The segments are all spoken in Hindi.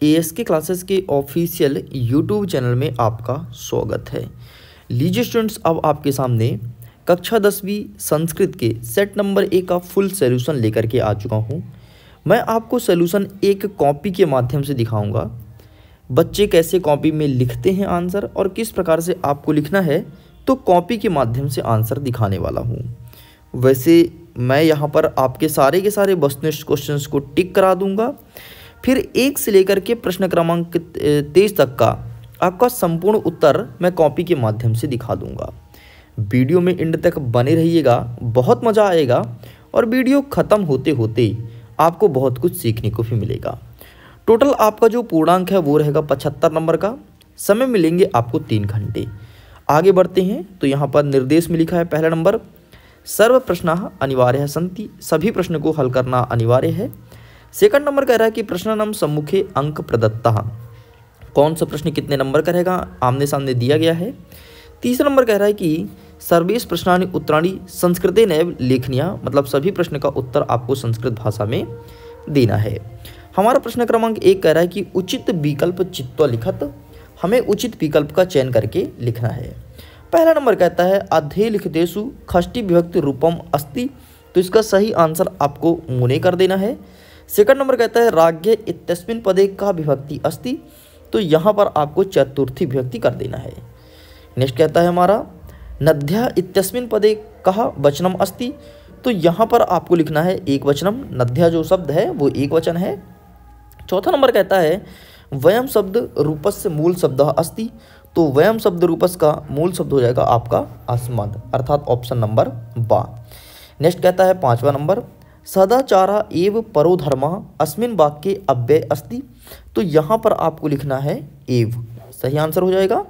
एएसके क्लासेस के ऑफिशियल यूट्यूब चैनल में आपका स्वागत है। लीजिए स्टूडेंट्स, अब आपके सामने कक्षा 10वीं संस्कृत के सेट नंबर 1 का फुल सॉल्यूशन लेकर के आ चुका हूं। मैं आपको सॉल्यूशन एक कॉपी के माध्यम से दिखाऊंगा। बच्चे कैसे कॉपी में लिखते हैं आंसर और किस प्रकार से आपको लिखना है, तो कॉपी के माध्यम से आंसर दिखाने वाला हूँ। वैसे मैं यहाँ पर आपके सारे के सारे वस्तुनिष्ठ क्वेश्चंस को टिक करा दूंगा, फिर 1 से लेकर के प्रश्न क्रमांक 23 तक का आपका संपूर्ण उत्तर मैं कॉपी के माध्यम से दिखा दूंगा। वीडियो में एंड तक बने रहिएगा, बहुत मज़ा आएगा और वीडियो ख़त्म होते होते आपको बहुत कुछ सीखने को भी मिलेगा। टोटल आपका जो पूर्णांक है वो रहेगा 75 नंबर का। समय मिलेंगे आपको 3 घंटे। आगे बढ़ते हैं तो यहाँ पर निर्देश में लिखा है पहला नंबर, सर्व प्रश्न अनिवार्य सन्ति, सभी प्रश्न को हल करना अनिवार्य है। सेकंड नंबर कह रहा है कि प्रश्नानाम सम्मुखे अंक प्रदत्ता, कौन सा प्रश्न कितने नंबर का रहेगा आमने सामने दिया गया है। तीसरा नंबर कह रहा है कि सर्वेश प्रश्नानि उत्तराणि संस्कृतेनैव लेखनीय, मतलब सभी प्रश्न का उत्तर आपको संस्कृत भाषा में देना है। हमारा प्रश्न क्रमांक 1 कह रहा है कि उचित विकल्प चित्वा लिखत, हमें उचित विकल्प का चयन करके लिखना है। पहला नंबर कहता है अध्यय लिखतेषु षष्ठी विभक्ति रूपम अस्ति, तो इसका सही आंसर आपको मुने कर देना है। सेकंड नंबर कहता है राज्ञ इत्यस्मिन् पदे का विभक्ति अस्ति, तो यहाँ पर आपको चतुर्थी विभक्ति कर देना है। नेक्स्ट कहता है हमारा नद्या इत्यस्मिन् पदे कहा वचनम अस्ति, तो यहाँ पर आपको लिखना है एक वचनम। नद्या जो शब्द है वो एक वचन है। चौथा नंबर कहता है वयम शब्द रूपस्य मूल शब्द अस्ति, तो वयम शब्द रूपस का मूल शब्द हो जाएगा आपका अस्मद, अर्थात ऑप्शन नंबर बा। नेक्स्ट कहता है 5वां नंबर सदाचारा एव परो धर्म अस्मिन् वाक्ये अव्यय अस्ति, तो यहाँ पर आपको लिखना है एव, सही आंसर हो जाएगा।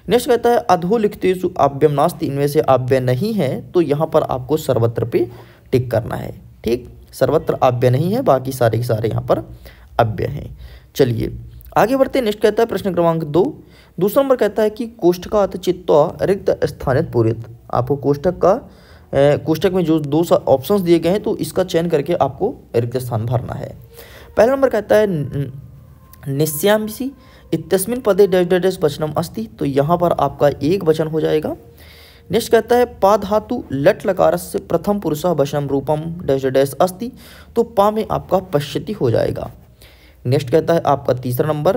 नेक्स्ट कहता है अधो लिखतेषु अव्ययम नास्ति, इनमें से अव्यय नहीं है, तो यहाँ पर आपको सर्वत्र पे टिक करना है। ठीक, सर्वत्र अव्यय नहीं है, बाकी सारे के सारे यहाँ पर अव्यय हैं। चलिए आगे बढ़ते हैं। नेक्स्ट कहता है प्रश्न क्रमांक 2, दूसरा नंबर कहता है कि कोष्ठकात् चित्वा रिक्त स्थानित पूरित, आपको कोष्ठक में जो 2 ऑप्शंस दिए गए हैं तो इसका चयन करके आपको रिक्त स्थान भरना है। पहला नंबर कहता है निश्यामसी इत्यस्मिन् पदे डैश डैश डैश वचनम अस्ति, तो यहाँ पर आपका एक वचन हो जाएगा। नेक्स्ट कहता है पा धातु लट लकारस्य प्रथम पुरुषः वचनम रूपम डैश डैश अस्ति, तो पा में आपका पश्यति हो जाएगा। नेक्स्ट कहता है आपका तीसरा नंबर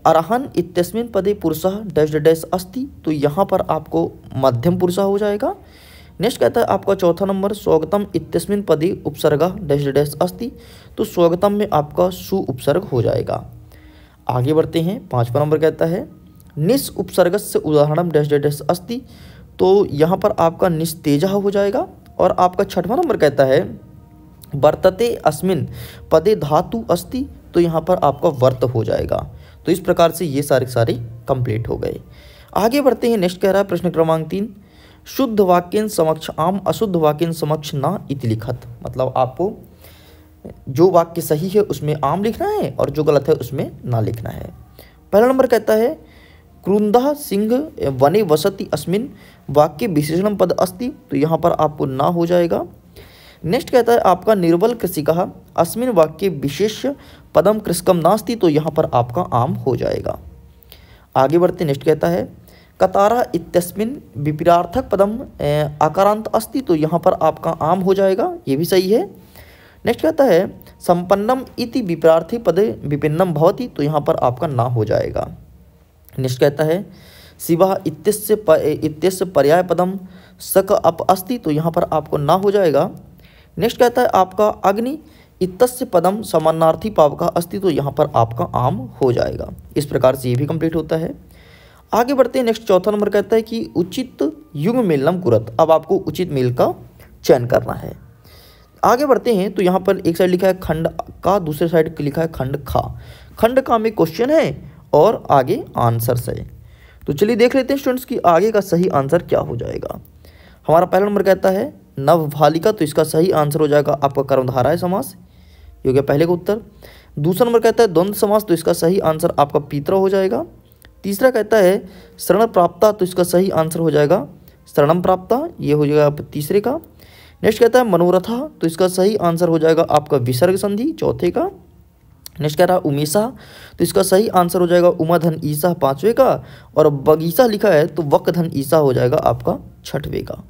अरहन इत्यस्मिन् पदे पुरुषः डैश डैश अस्ति, तो यहाँ पर आपको मध्यम पुरुषः हो जाएगा। नेक्स्ट कहता है आपका चौथा नंबर स्वागतम इत्यस्मिन् पदे उपसर्गः डैश डैश अस्ति, तो स्वागतम में आपका सु उपसर्ग हो जाएगा। आगे बढ़ते हैं। 5वां नंबर कहता है निस उपसर्गस्य उदाहरणम डैश डैश अस्ति, तो यहाँ पर आपका निस्तेजः हो जाएगा। और आपका 6वां नंबर कहता है वर्तते अस्मिन् पदे धातु अस्ति, तो यहाँ पर आपका वर्त हो जाएगा। तो इस प्रकार से ये सारे कंप्लीट हो गए। आगे बढ़ते हैं। नेक्स्ट कह रहा है प्रश्न क्रमांक 3, शुद्ध वाक्यन समक्ष आम अशुद्ध वाक्यन समक्ष ना इति लिखत, मतलब आपको जो वाक्य सही है उसमें आम लिखना है और जो गलत है उसमें ना लिखना है। पहला नंबर कहता है क्रुंदः सिंह वने वसति अस्मिन् वाक्य विशेषणम पद अस्ति, तो यहाँ पर आपको ना हो जाएगा। नेक्स्ट कहता है आपका निर्बल कृषिकः अस्मिन् वाक्य विशेष पदम कृषकम नास्ति, तो यहाँ पर आपका आम हो जाएगा। आगे बढ़ते। नेक्स्ट कहता है कतारा इत्यस्मिन् विपरीतार्थक पदम आकारांत अस्ति, तो यहाँ पर आपका आम हो जाएगा, ये भी सही है। नेक्स्ट कहता है संपन्नम इति विपरीतार्थी पदे विपिन्नम भवति, तो यहाँ पर आपका ना हो जाएगा। नेक्स्ट कहता है शिवा इत्यस्य पर्याय पदम सक अप अस्ति, तो यहाँ पर आपको ना हो जाएगा। नेक्स्ट कहता है आपका अग्नि इत्यस्य पदम समानार्थी पावका अस्ति, तो यहाँ पर आपका आम हो जाएगा। इस प्रकार से ये भी कंप्लीट होता है। आगे बढ़ते हैं। नेक्स्ट चौथा नंबर कहता है कि उचित युग्म मेलनम कुरत, अब आपको उचित मेल का चयन करना है। आगे बढ़ते हैं तो यहाँ पर एक साइड लिखा है खंड का, दूसरे साइड लिखा है खंड खा। खंड का में क्वेश्चन है और आगे आंसर्स है। तो चलिए देख लेते हैं स्टूडेंट्स कि आगे का सही आंसर क्या हो जाएगा। हमारा पहला नंबर कहता है नवभालिका, तो इसका सही आंसर हो जाएगा आपका कर्मधारय समास, ये हो गया पहले का उत्तर। दूसरा नंबर कहता है द्वंद्व समास, तो इसका सही आंसर आपका पितृ हो जाएगा। तीसरा कहता है शरण प्राप्ता, तो इसका सही आंसर हो जाएगा शरणम प्राप्ता, ये हो जाएगा तीसरे का। नेक्स्ट कहता है मनोरथा, तो इसका सही आंसर हो जाएगा आपका विसर्ग संधि चौथे का। नेक्स्ट कह रहा है उमेशा, तो इसका सही आंसर हो जाएगा उमा धन ईसा 5वें का, और बगीचा लिखा है तो वक धन ईसा हो जाएगा आपका 6वें का।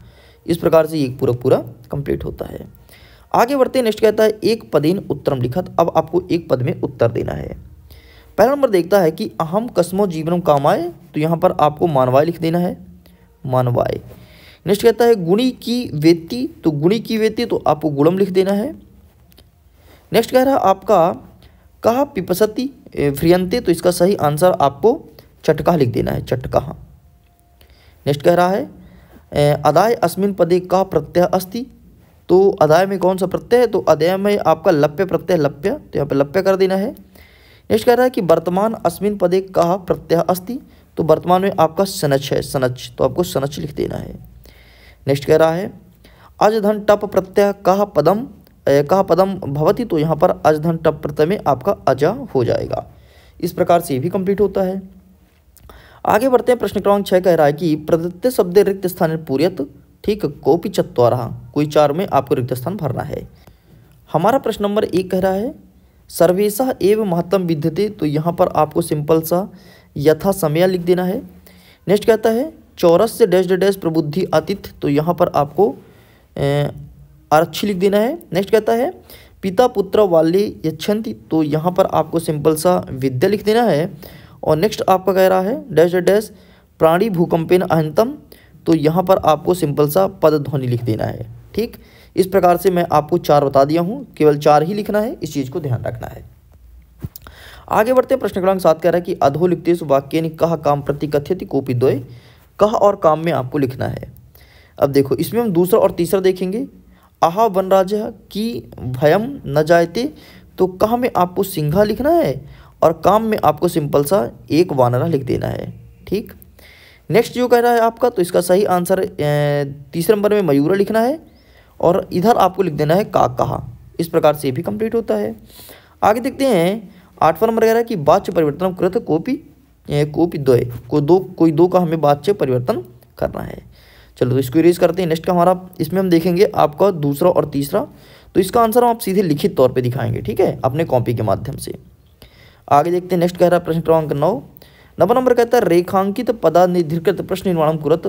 इस प्रकार से ये पूरा पूरा कंप्लीट होता है। आगे बढ़ते हैं। नेक्स्ट कहता है एक पदेन उत्तरम लिखत। अब आपको एक पद में उत्तर देना है। पहला नंबर देखता है कि अहम कस्मो जीवनम कामाय, तो यहाँ पर आपको मानवाय लिख देना है, मानवाय। नेक्स्ट कहता है गुणी की वेत्ति, तो गुणी की वेत्ति तो आपको गुणम लिख देना है। नेक्स्ट कह रहा है आपका कहा पिपसति फ्रियंते, तो इसका सही आंसर आपको चटका लिख देना है, चटका। नेक्स्ट कह रहा है अदाय अस्मिन पदे का प्रत्यय अस्ति, तो अदाय में कौन सा प्रत्यय है, तो अदाय में आपका लप्य प्रत्यय लप्य, तो यहाँ पे लप्य कर देना है। नेक्स्ट कह रहा है कि वर्तमान अस्मिन पदे का प्रत्यय अस्ति, तो वर्तमान में आपका सनच है, सनच, तो आपको सनच लिख देना है। नेक्स्ट कह रहा है अज धन टप प्रत्यय कहा पदम भवति, तो यहाँ पर अज धन टप प्रत्यय में आपका अजा हो जाएगा। इस प्रकार से ये भी कंप्लीट होता है। आगे बढ़ते हैं। प्रश्न क्रमांक 6 कह रहा है कि प्रदत्त शब्द रिक्त स्थान पूर्यत, ठीक, कोपी चत्वारः, कोई 4 में आपको रिक्त स्थान भरना है। हमारा प्रश्न नंबर 1 कह रहा है सर्वेशा एवं महत्तम विद्यते, तो यहाँ पर आपको सिंपल सा यथा समय लिख देना है। नेक्स्ट कहता है चौरस से डैश डैश प्रबुद्धि अतिथि, तो यहाँ पर आपको आरक्षी लिख देना है। नेक्स्ट कहता है पिता पुत्र वाले यच्छन्ति, तो यहाँ पर आपको सिंपल सा विद्या लिख देना है। और नेक्स्ट आपका कह रहा है डैश डैश प्राणी भूकंपेन अहंतम, तो यहाँ पर आपको सिंपल सा पद ध्वनि लिख देना है। ठीक, इस प्रकार से मैं आपको 4 बता दिया हूँ, केवल 4 ही लिखना है, इस चीज़ को ध्यान रखना है। आगे बढ़ते हैं। प्रश्न क्रमांक 7 कह रहा है कि अधोलिखितेषु वाक्यानि कहा काम प्रति कथयति कोपी द्वय, कहा और काम में आपको लिखना है। अब देखो इसमें हम दूसरा और तीसरा देखेंगे। आहा वनराज की भयम न जायते, तो कहा में आपको सिंघा लिखना है और काम में आपको सिंपल सा एक वानरा लिख देना है। ठीक, नेक्स्ट जो कह रहा है आपका, तो इसका सही आंसर तीसरे नंबर में मयूरा लिखना है और इधर आपको लिख देना है का कहा। इस प्रकार से भी कंप्लीट होता है। आगे देखते हैं 8वां नंबर कह रहा है कि वाच्य परिवर्तन कृत कोपी द्वय, कोई दो का हमें वाच्य परिवर्तन करना है। चलो तो इसको इरेज करते हैं। नेक्स्ट का हमारा इसमें हम देखेंगे आपका दूसरा और तीसरा, तो इसका आंसर हम आप सीधे लिखित तौर पे दिखाएंगे, ठीक है, अपने कॉपी के माध्यम से। आगे देखते हैं। नेक्स्ट कह रहा है प्रश्न क्रमांक 9 नंबर कहता है रेखांकित पदानिधिकृत प्रश्न निर्माण कुरत।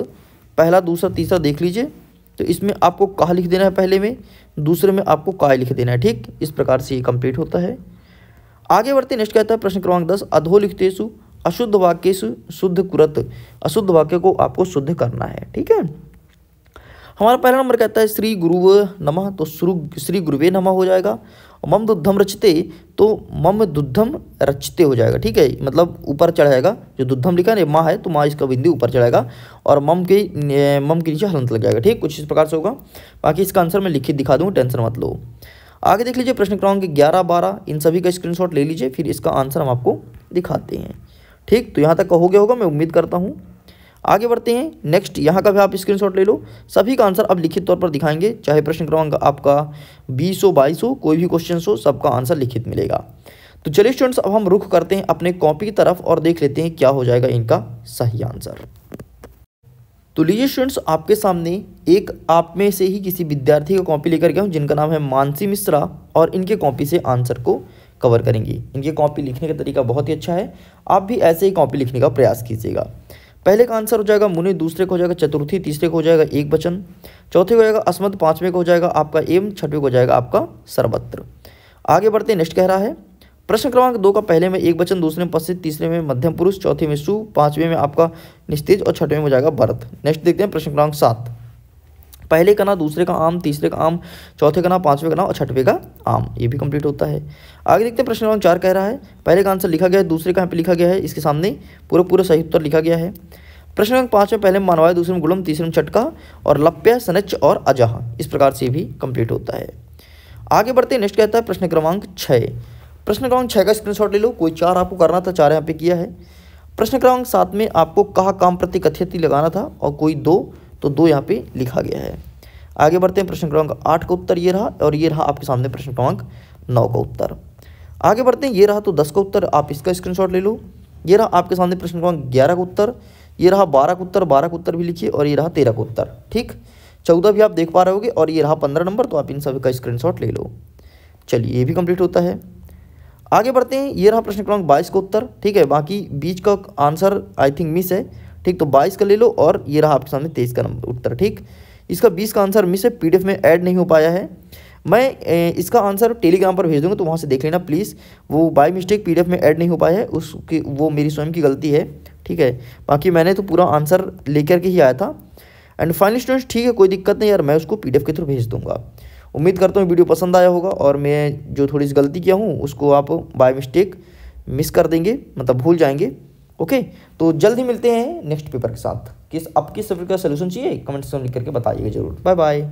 पहला दूसरा तीसरा देख लीजिए, तो इसमें आपको कहा लिख देना है पहले में, दूसरे में आपको काय लिख देना है। ठीक, इस प्रकार से ये कंप्लीट होता है। आगे बढ़ते। नेक्स्ट कहता है प्रश्न क्रमांक 10 अधोलिखितेषु अशुद्ध वाक्येषु शुद्ध कुरत, अशुद्ध वाक्य को आपको शुद्ध करना है। ठीक है, हमारा पहला नंबर कहता है श्री गुरुव नमः, तो श्री गुरुवे नमः हो जाएगा। मम दुग्धम रचते, तो मम दुग्धम रचते हो जाएगा। ठीक है, मतलब ऊपर चढ़ाएगा, जो दुग्धम लिखा है माँ है तो माँ इसका बिंदु ऊपर चढ़ाएगा और मम के नीचे हलंत लग जाएगा। ठीक, कुछ इस प्रकार से होगा। बाकी इसका आंसर मैं लिखित दिखा दूँगा, टेंशन मत लो। आगे देख लीजिए प्रश्न क्रमांक 11, 12 इन सभी का स्क्रीनशॉट ले लीजिए, फिर इसका आंसर हम आपको दिखाते हैं। ठीक, तो यहाँ तक का हो गया होगा, मैं उम्मीद करता हूँ। आगे बढ़ते हैं। नेक्स्ट यहाँ का भी आप स्क्रीनशॉट ले लो, सभी का आंसर अब लिखित तौर पर दिखाएंगे, चाहे प्रश्न क्रमांक आपका 20 हो 22 हो, कोई भी क्वेश्चन हो, सबका आंसर लिखित मिलेगा। तो चलिए स्टूडेंट्स, अब हम रुख करते हैं अपने कॉपी की तरफ और देख लेते हैं क्या हो जाएगा इनका सही आंसर। तो लीजिए स्टूडेंट्स, आपके सामने एक आप में से ही किसी विद्यार्थी का कॉपी लेकर गया हूँ जिनका नाम है मानसी मिश्रा, और इनके कॉपी से आंसर को कवर करेंगे। इनकी कॉपी लिखने का तरीका बहुत ही अच्छा है, आप भी ऐसे ही कॉपी लिखने का प्रयास कीजिएगा। पहले का आंसर हो जाएगा मुनि, दूसरे को हो जाएगा चतुर्थी, तीसरे को हो जाएगा एक वचन, चौथे को हो जाएगा अस्मत्, पांचवें को हो जाएगा आपका एवं, छठवें को हो जाएगा आपका सर्वत्र। आगे बढ़ते हैं। नेक्स्ट कह रहा है प्रश्न क्रमांक 2 का पहले में एक वचन, दूसरे में पश्चित, तीसरे में मध्यम पुरुष, चौथे में सु, पांचवें में आपका निस्तेज और छठवें में हो जाएगा भरत। नेक्स्ट देखते हैं प्रश्न क्रमांक 7, पहले का ना, दूसरे का आम, तीसरे का आम, चौथे का ना, पांचवें का ना और छठवें का आम। ये भी कंप्लीट होता है। आगे देखते हैं प्रश्न क्रमांक 4 कह रहा है पहले का आंसर लिखा गया है, दूसरे का यहाँ पे लिखा गया है, इसके सामने पूरा सही उत्तर लिखा गया है। प्रश्न क्रमांक 5 में पहले में मानवाय, दूसरे में गुलम, तीसरे में चटका और लप्य, सनच और अजह। इस प्रकार से भी कंप्लीट होता है। आगे बढ़ते हैं। नेक्स्ट कहता है प्रश्न क्रमांक 6, प्रश्न क्रमांक 6 का स्क्रीनशॉट ले लो, कोई 4 आपको करना था, 4 यहाँ पे किया है। प्रश्न क्रमांक 7 में आपको कहा काम प्रति कथयति लगाना था और कोई 2, तो 2 यहाँ पे लिखा गया है। आगे बढ़ते हैं। प्रश्न क्रमांक 8 का उत्तर ये रहा और ये रहा आपके सामने प्रश्न क्रमांक 9 का उत्तर। आगे बढ़ते हैं। ये रहा तो 10 का उत्तर, आप इसका स्क्रीनशॉट ले लो। ये रहा आपके सामने प्रश्न क्रमांक 11 का उत्तर, ये रहा 12 का उत्तर, 12 का उत्तर भी लिखिए और ये रहा 13 का उत्तर। ठीक, 14 भी आप देख पा रहे होगे और ये रहा 15 नंबर, तो आप इन सभी का स्क्रीनशॉट ले लो। चलिए, ये भी कंप्लीट होता है। आगे बढ़ते हैं। ये रहा प्रश्न क्रमांक 22 का उत्तर, ठीक है। बाकी बीच का आंसर आई थिंक मिस है, ठीक। तो 22 का ले लो और ये रहा आपके सामने 23 का नंबर उत्तर, ठीक। इसका 20 का आंसर मिस है, पीडीएफ में ऐड नहीं हो पाया है। मैं इसका आंसर टेलीग्राम पर भेज दूंगा, तो वहाँ से देख लेना प्लीज़। वो बाय मिस्टेक पीडीएफ में ऐड नहीं हो पाया है, उसकी वो मेरी स्वयं की गलती है, ठीक है। बाकी मैंने तो पूरा आंसर लेकर के ही आया था। एंड फाइनल स्टूडेंट्स, ठीक है, कोई दिक्कत नहीं यार, मैं उसको पीडीएफ के थ्रू भेज दूंगा। उम्मीद करता हूँ वीडियो पसंद आया होगा और मैं जो थोड़ी सी गलती किया हूँ उसको आप बाय मिस्टेक मिस कर देंगे, मतलब भूल जाएंगे। ओके, तो जल्द ही मिलते हैं नेक्स्ट पेपर के साथ। किस अब किस पेपर का सोल्यूशन चाहिए कमेंट सेक्शन में लिख करके बताइएगा जरूर। Bye bye.